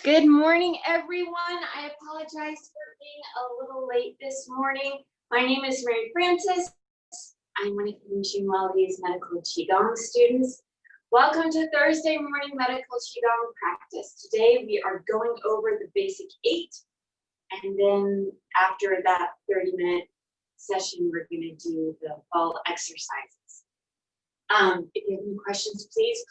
Good morning, everyone. I apologize for being a little late this morning. My name is Mary Frances. I'm one of Untitled Medical Qigong students. Welcome to Thursday morning medical Qigong practice. Today we are going over the basic 8, and then after that 30-minute session, we're going to do the fall exercises. If you have any questions, please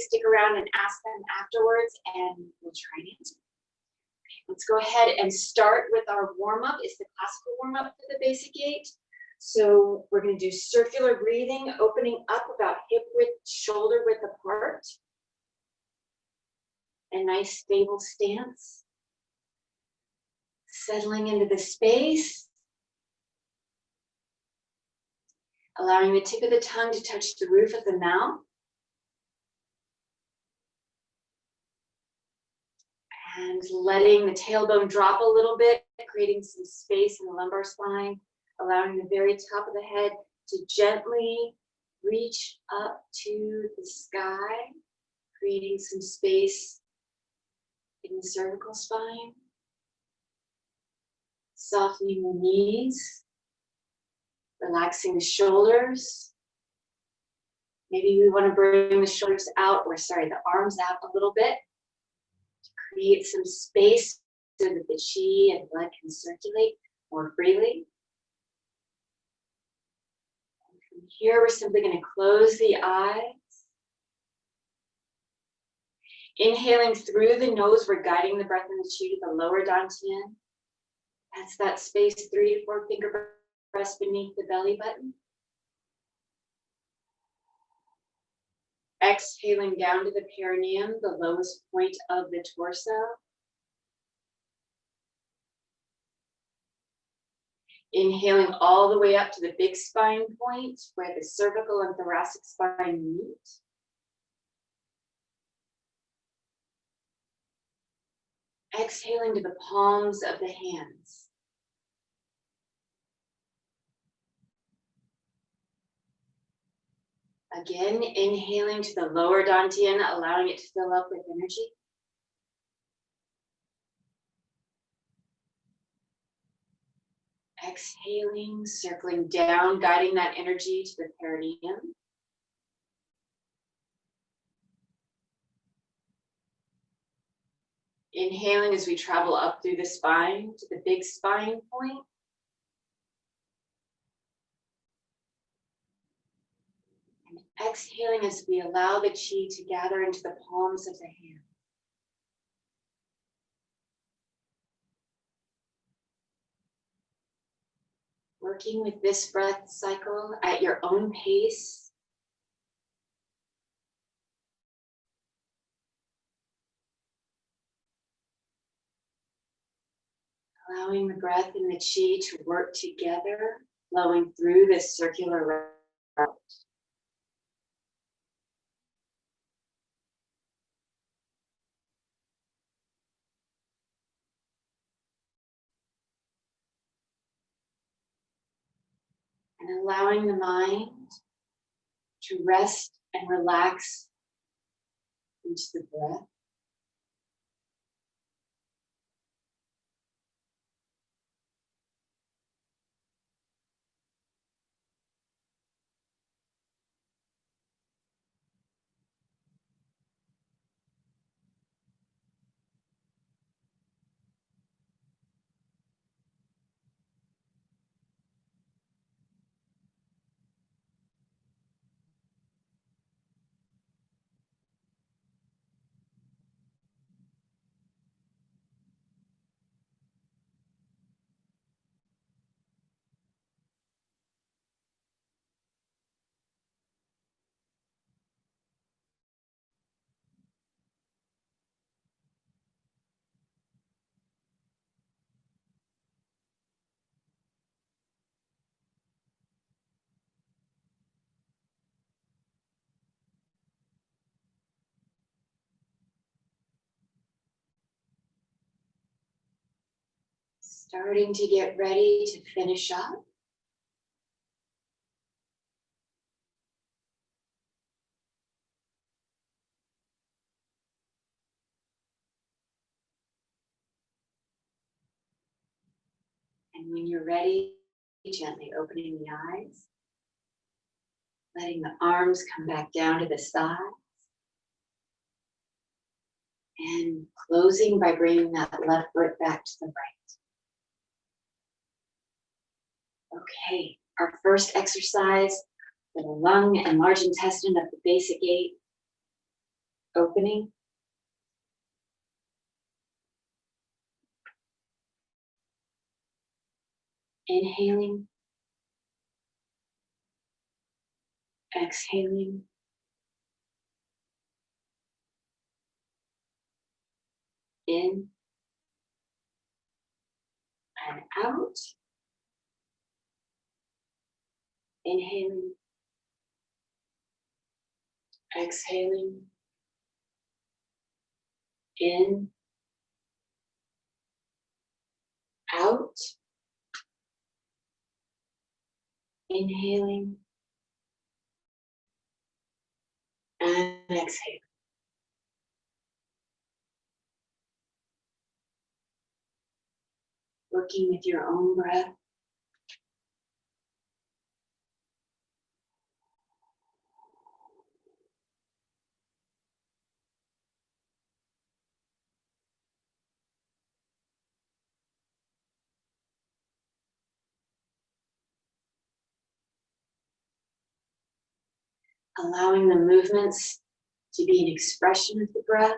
stick around and ask them afterwards, and we'll try and answer. Okay, let's go ahead and start with our warm-up. It's the classical warm-up for the basic 8. So we're going to do circular breathing, opening up about hip width, shoulder width apart. A nice stable stance. Settling into the space. Allowing the tip of the tongue to touch the roof of the mouth. And letting the tailbone drop a little bit, creating some space in the lumbar spine. Allowing the very top of the head to gently reach up to the sky, creating some space in the cervical spine. Softening the knees. Relaxing the shoulders. Maybe we want to bring the shoulders out, the arms out a little bit to create some space so that the chi and blood can circulate more freely. And from here, we're simply going to close the eyes. Inhaling through the nose, we're guiding the breath and the chi to the lower dantian. That's that space 3 to 4 finger press beneath the belly button. Exhaling down to the perineum, the lowest point of the torso. Inhaling all the way up to the big spine point where the cervical and thoracic spine meet. Exhaling to the palms of the hands. Again, inhaling to the lower dantian, allowing it to fill up with energy. Exhaling, circling down, guiding that energy to the perineum. Inhaling as we travel up through the spine to the big spine point. Exhaling as we allow the chi to gather into the palms of the hand. Working with this breath cycle at your own pace. Allowing the breath and the chi to work together, flowing through this circular route. And allowing the mind to rest and relax into the breath. Starting to get ready to finish up. And when you're ready, gently opening the eyes, letting the arms come back down to the sides, and closing by bringing that left foot back to the right. Okay, our first exercise for the lung and large intestine of the basic gait. Opening. Inhaling. Exhaling. In and out. Inhaling. Exhaling. In. Out. Inhaling. And exhaling. Working with your own breath. Allowing the movements to be an expression of the breath.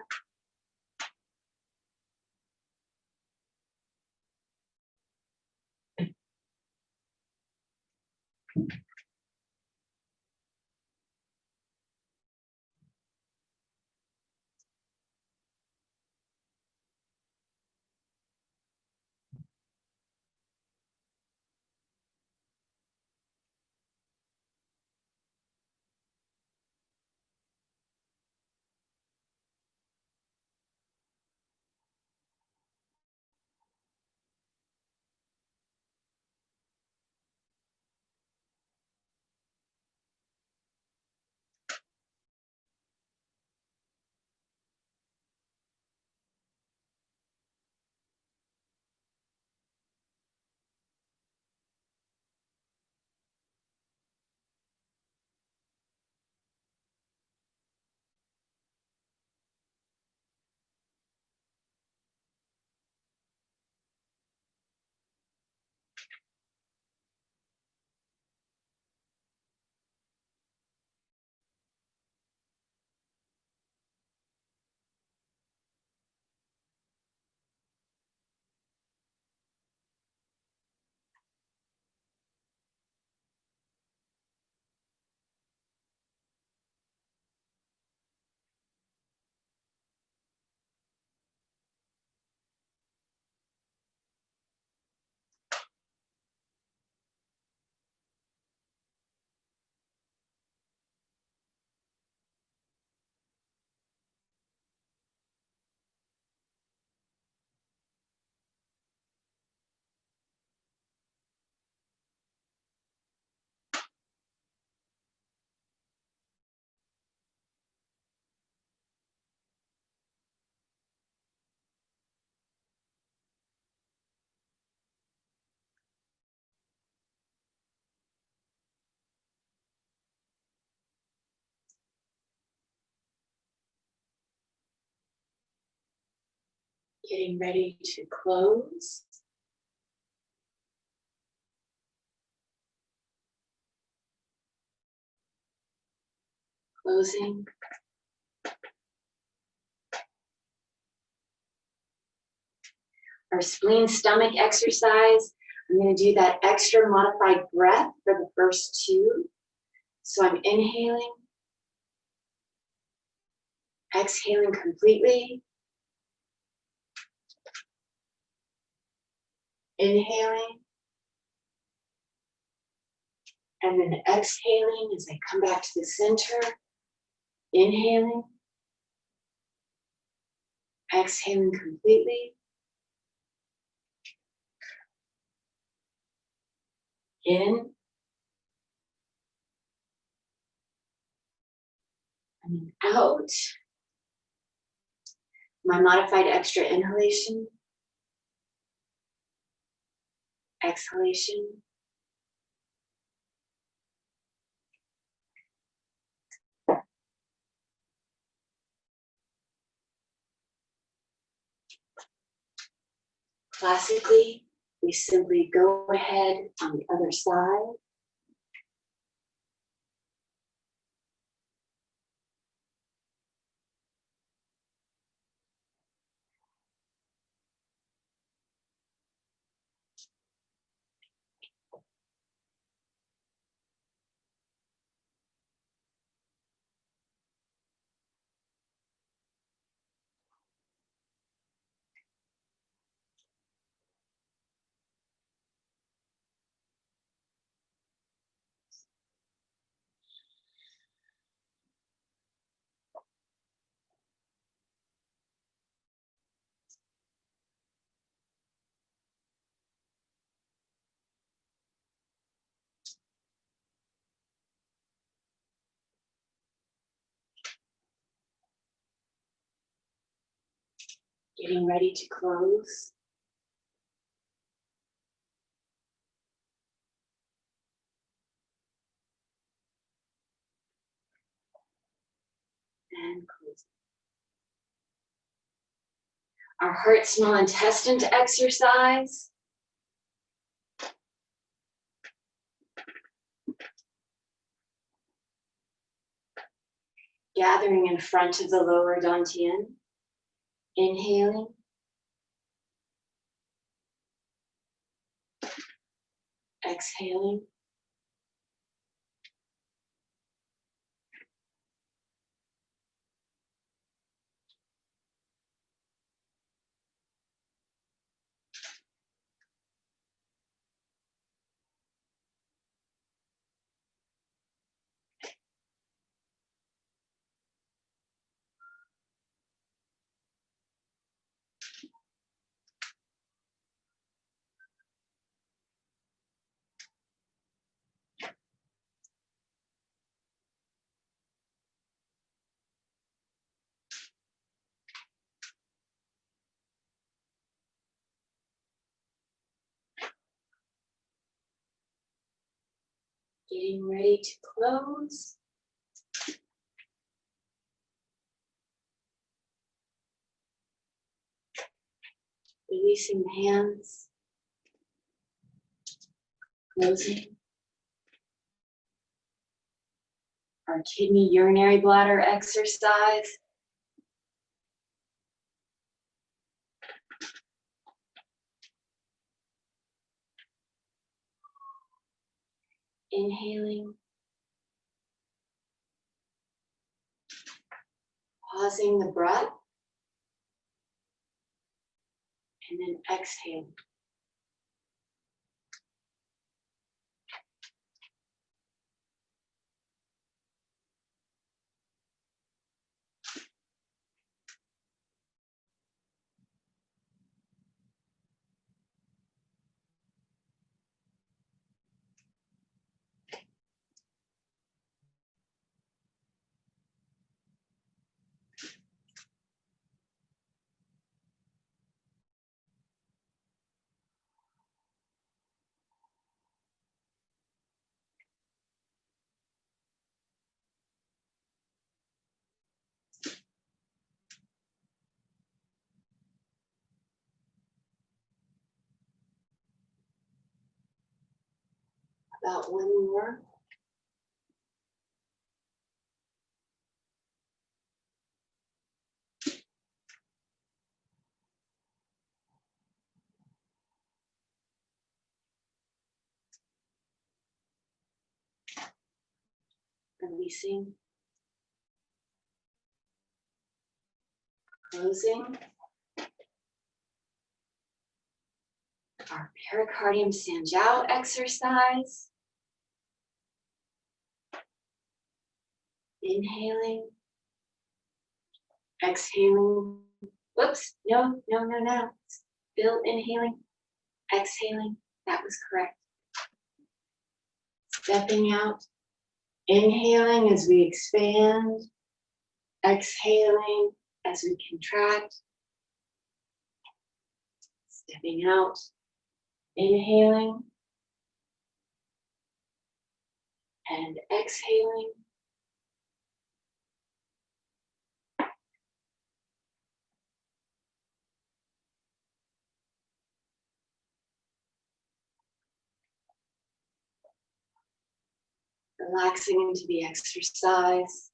Getting ready to close. Closing. Our spleen stomach exercise. I'm going to do that extra modified breath for the first two. So I'm inhaling, exhaling completely, inhaling, and then exhaling as I come back to the center, inhaling, exhaling completely, in, and then out. My modified extra inhalation. exhalation. Classically, we simply go ahead on the other side. Getting ready to close. And close. Our heart, small intestine to exercise. Gathering in front of the lower dantian. Inhaling. Exhaling. Getting ready to close. Releasing the hands. Closing. Our kidney urinary bladder exercise. Inhaling. Pausing the breath. And then exhaling. About one more. Releasing. Closing. Our pericardium Sanjiao exercise. Inhaling. Exhaling. Whoops, no. Still inhaling, exhaling. That was correct. Stepping out. Inhaling as we expand. Exhaling as we contract. Stepping out. Inhaling and exhaling. Relaxing into the exercise.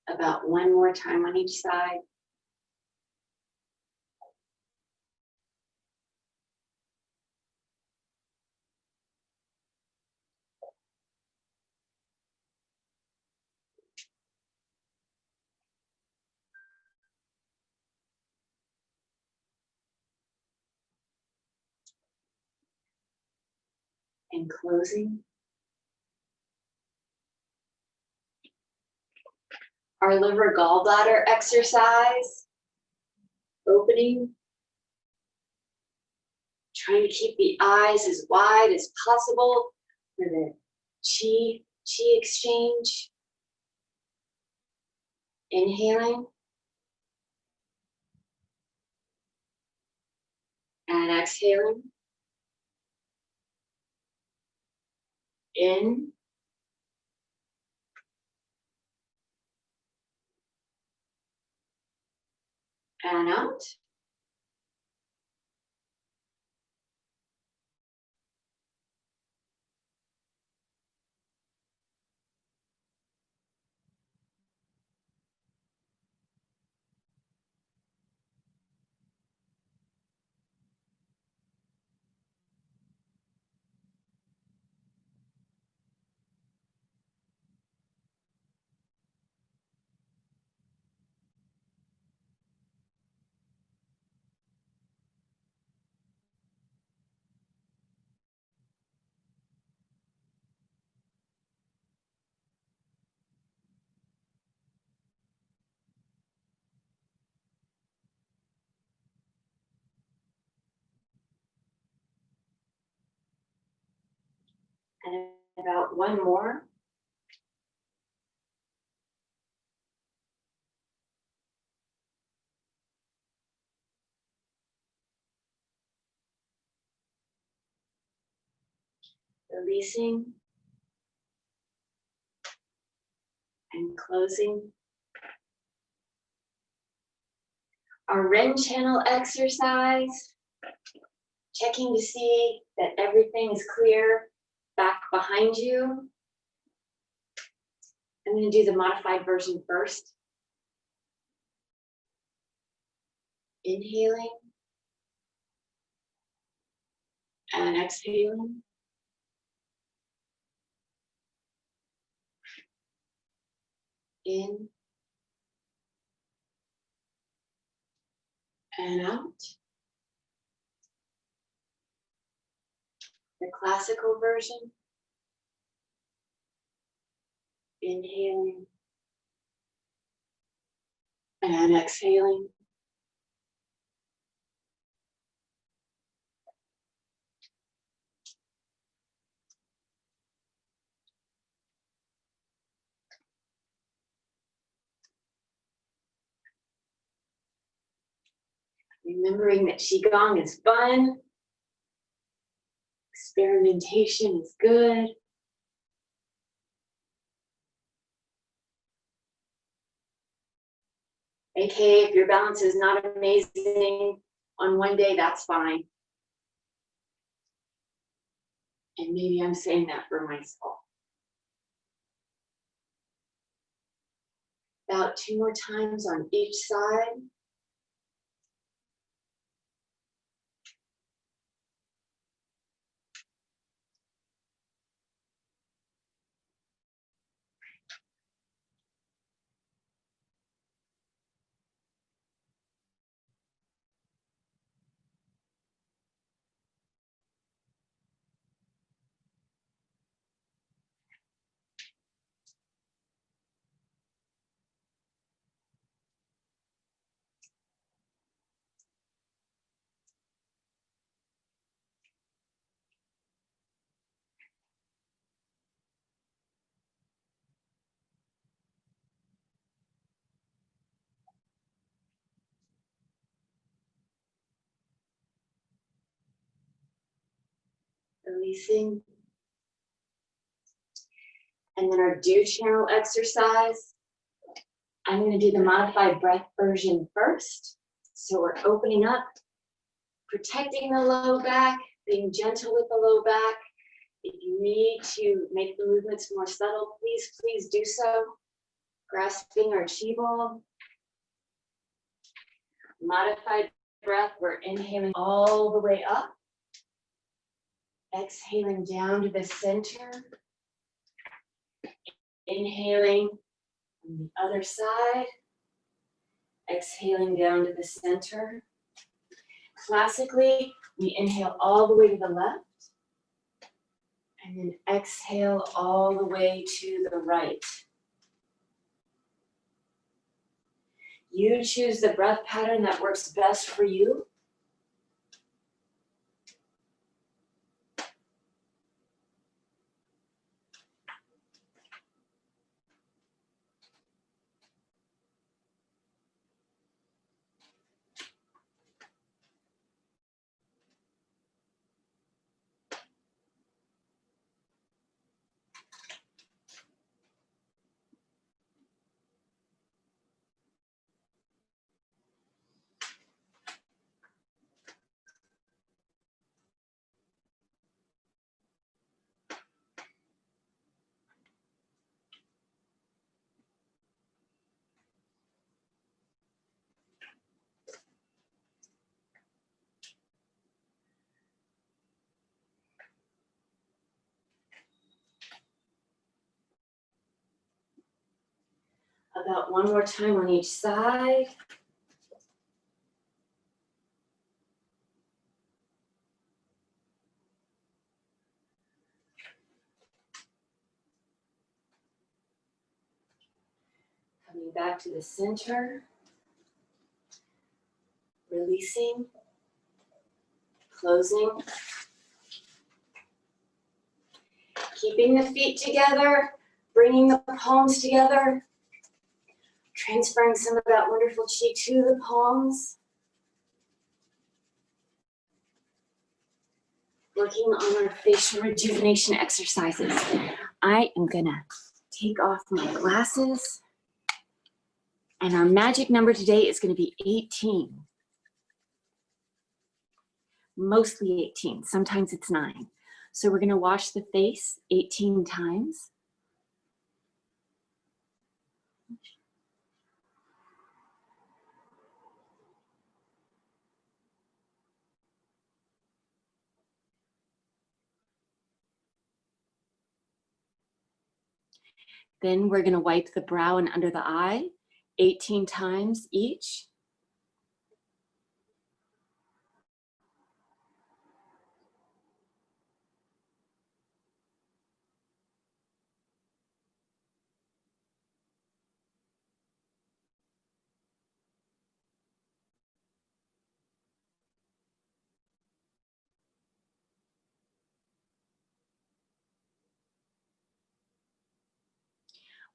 About one more time on each side. And closing. Our liver gallbladder exercise. Opening. Trying to keep the eyes as wide as possible for the chi exchange. Inhaling. And exhaling. In. And out. And about one more. Releasing. And closing. Our REM channel exercise. Checking to see that everything is clear back behind you. I'm going to do the modified version first. Inhaling and exhaling. In and out. The classical version. Inhaling and exhaling. Remembering that Qigong is fun. Experimentation is good. AKA, if your balance is not amazing on one day, that's fine. And maybe I'm saying that for myself. About 2 more times on each side. Releasing. And then our do channel exercise. I'm going to do the modified breath version first. So we're opening up, protecting the low back, being gentle with the low back. If you need to make the movements more subtle, please do so. Grasping our chi ball. Modified breath, we're inhaling all the way up. Exhaling down to the center. Inhaling on the other side. Exhaling down to the center. Classically, we inhale all the way to the left. And then exhale all the way to the right. You choose the breath pattern that works best for you. About 1 more time on each side. Coming back to the center. Releasing. Closing. Keeping the feet together. Bringing the palms together. Transferring some of that wonderful chi to the palms. Working on our facial rejuvenation exercises. I am gonna take off my glasses. And our magic number today is gonna be 18. Mostly 18, sometimes it's 9. So we're gonna wash the face 18 times. Then we're gonna wipe the brow and under the eye 18 times each.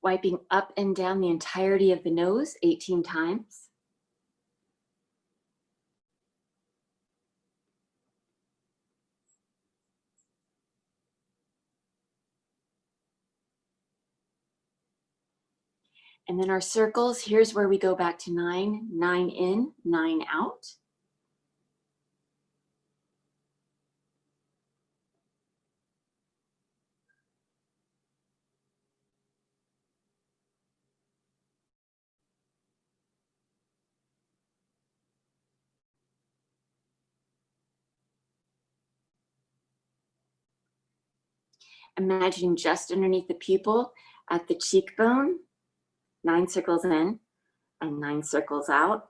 Wiping up and down the entirety of the nose 18 times. And then our circles, here's where we go back to 9, 9 in, 9 out. Imagining just underneath the pupil at the cheekbone, 9 circles in and 9 circles out.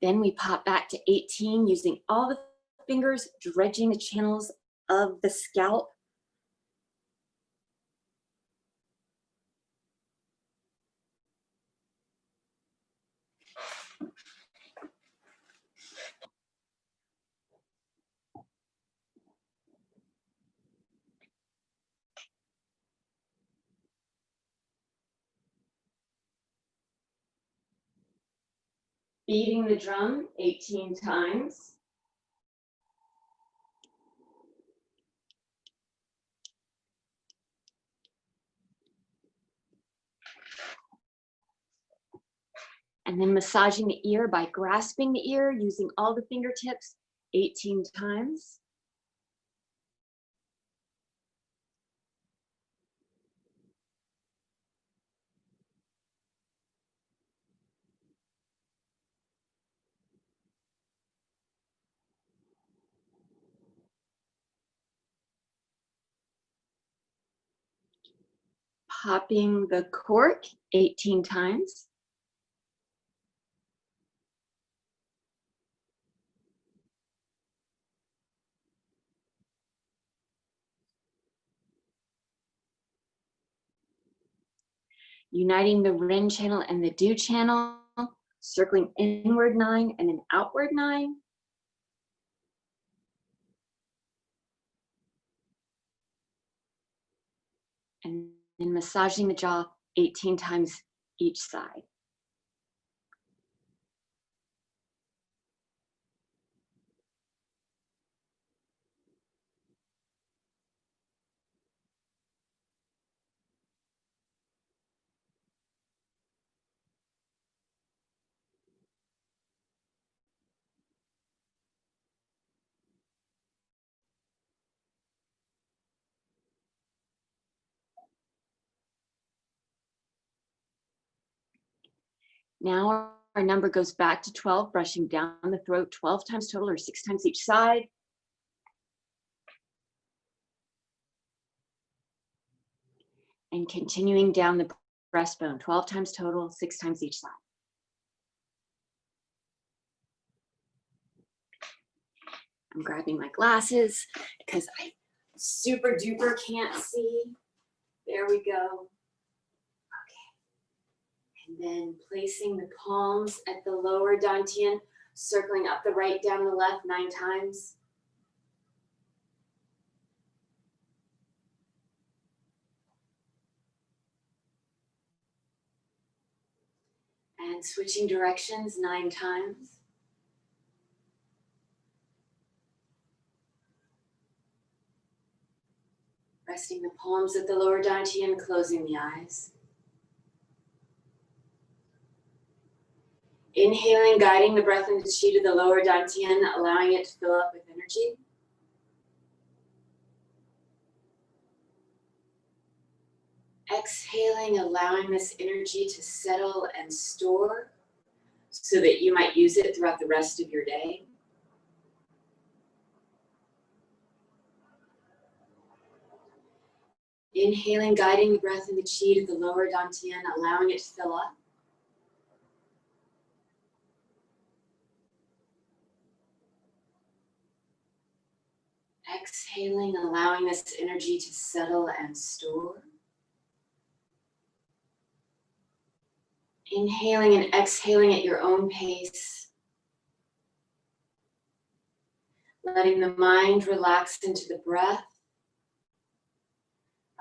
Then we pop back to 18 using all the fingers, dredging the channels of the scalp. Beating the drum 18 times. And then massaging the ear by grasping the ear using all the fingertips 18 times. Popping the cork 18 times. Uniting the Ren channel and the Du channel, circling inward 9 and then outward 9. And then massaging the jaw 18 times each side. Now our number goes back to 12, brushing down the throat 12 times total or 6 times each side. And continuing down the breastbone 12 times total, 6 times each side. I'm grabbing my glasses because I super duper can't see. There we go. And then placing the palms at the lower dantian, circling up the right, down the left 9 times. And switching directions 9 times. Resting the palms at the lower dantian, closing the eyes. Inhaling, guiding the breath into the chi to the lower dantian, allowing it to fill up with energy. Exhaling, allowing this energy to settle and store so that you might use it throughout the rest of your day. Inhaling, guiding the breath in the chi to the lower dantian, allowing it to fill up. Exhaling, allowing this energy to settle and store. Inhaling and exhaling at your own pace. Letting the mind relax into the breath.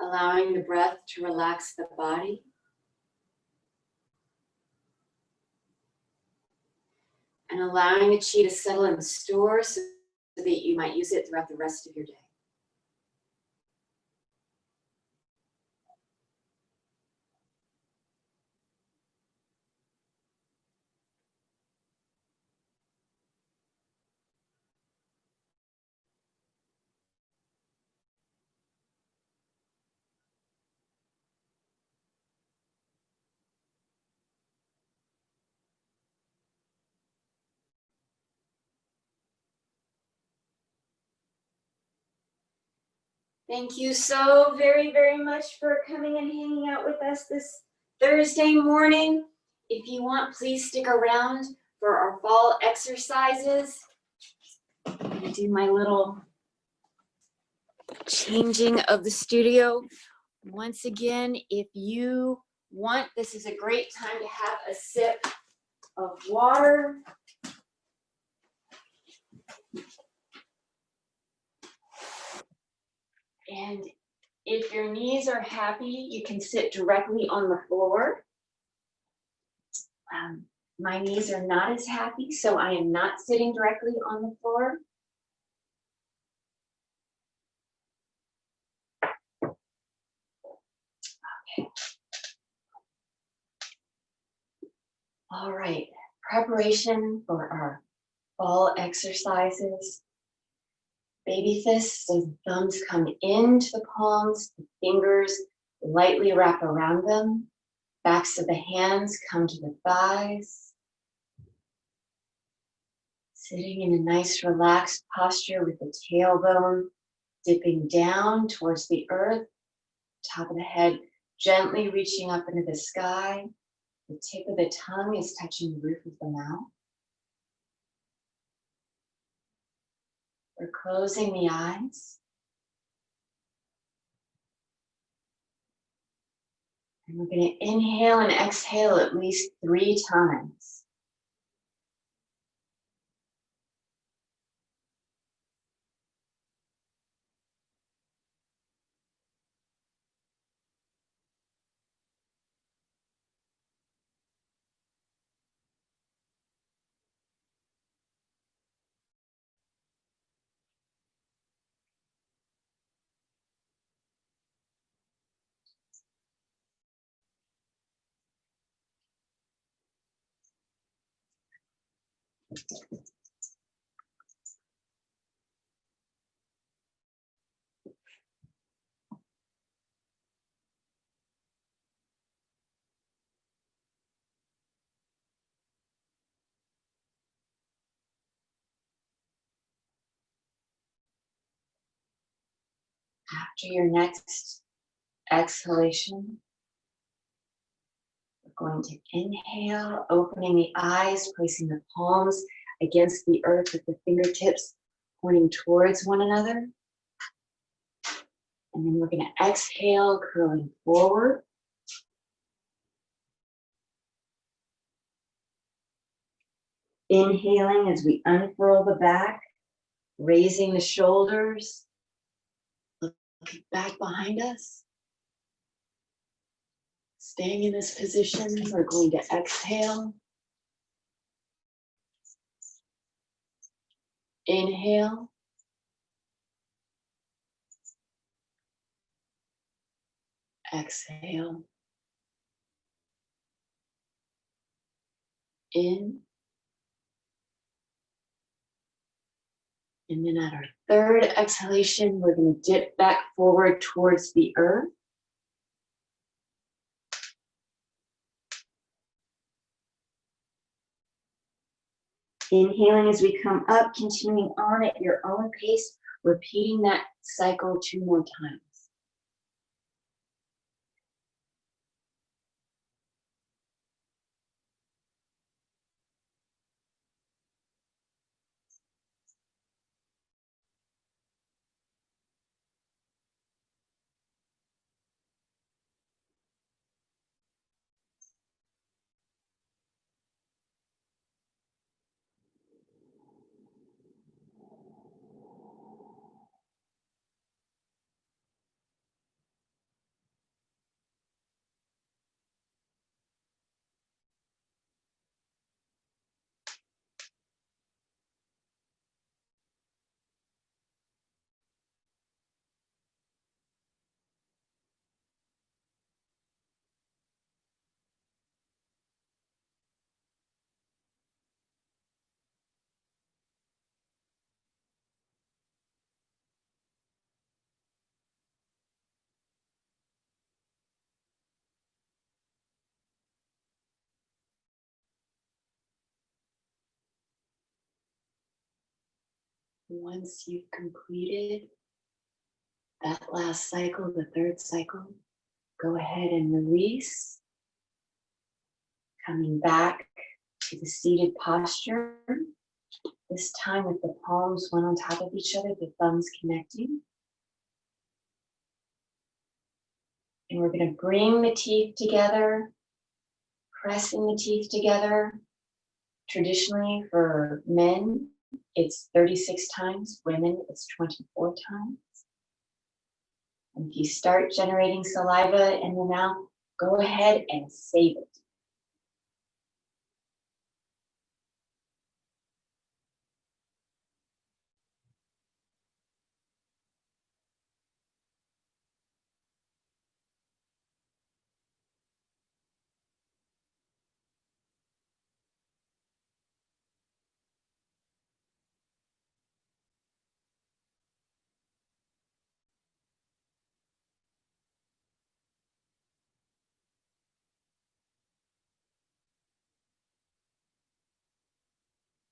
Allowing the breath to relax the body. And allowing the chi to settle and store so that you might use it throughout the rest of your day. Thank you so very, very much for coming and hanging out with us this Thursday morning. If you want, please stick around for our fall exercises. I'm gonna do my little changing of the studio. Once again, if you want, this is a great time to have a sip of water. And if your knees are happy, you can sit directly on the floor. My knees are not as happy, so I am not sitting directly on the floor. Okay. All right, preparation for our fall exercises. Baby fists and thumbs come into the palms, the fingers lightly wrap around them. Backs of the hands come to the thighs. Sitting in a nice relaxed posture with the tailbone dipping down towards the earth, top of the head gently reaching up into the sky. The tip of the tongue is touching the roof of the mouth. We're closing the eyes. And we're going to inhale and exhale at least 3 times. After your next exhalation, we're going to inhale, opening the eyes, placing the palms against the earth with the fingertips pointing towards one another. And then we're going to exhale, curling forward. Inhaling as we unfurl the back, raising the shoulders, looking back behind us. Staying in this position, we're going to exhale. Inhale. Exhale. In. And then at our third exhalation, we're going to dip back forward towards the earth. Inhaling as we come up, continuing on at your own pace, repeating that cycle 2 more times. Once you've completed That last cycle, the third cycle, go ahead and release. Coming back to the seated posture. This time with the palms one on top of each other, the thumbs connecting. And we're going to bring the teeth together, pressing the teeth together. Traditionally for men, it's 36 times. Women, it's 24 times. And if you start generating saliva in the mouth, go ahead and save it.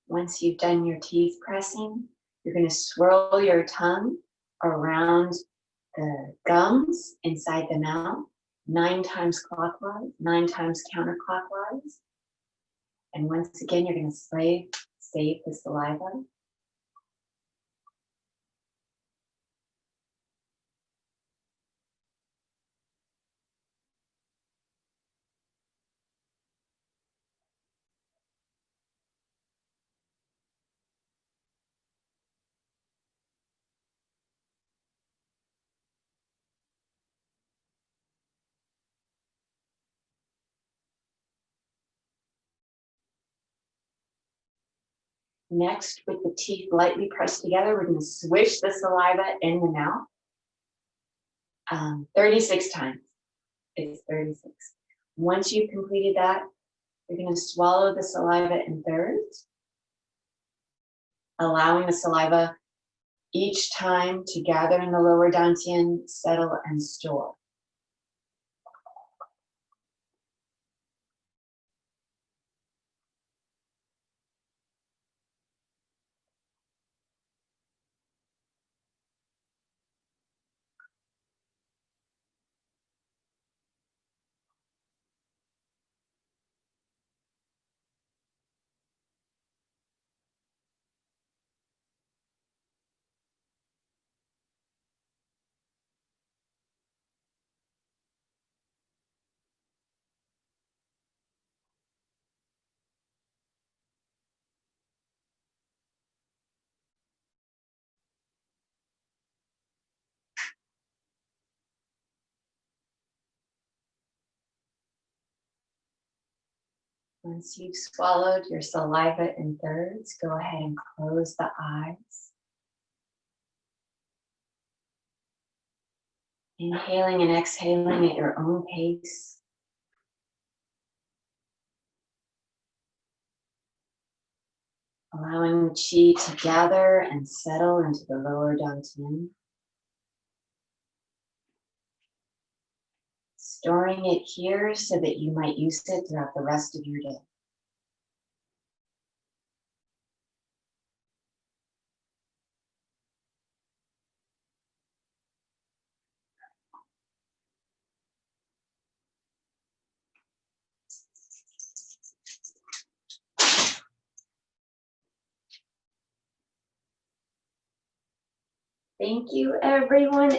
Once you've done your teeth pressing, you're going to swirl your tongue around the gums inside the mouth, 9 times clockwise, 9 times counterclockwise. And once again, you're going to save the saliva. Next, with the teeth lightly pressed together, we're going to swish the saliva in the mouth 36 times. It's 36. Once you've completed that, you're going to swallow the saliva in thirds, allowing the saliva each time to gather in the lower dantian, settle, and store. Once you've swallowed your saliva in thirds, go ahead and close the eyes. Inhaling and exhaling at your own pace. Allowing the chi to gather and settle into the lower dantian. Storing it here so that you might use it throughout the rest of your day. Thank you, everyone.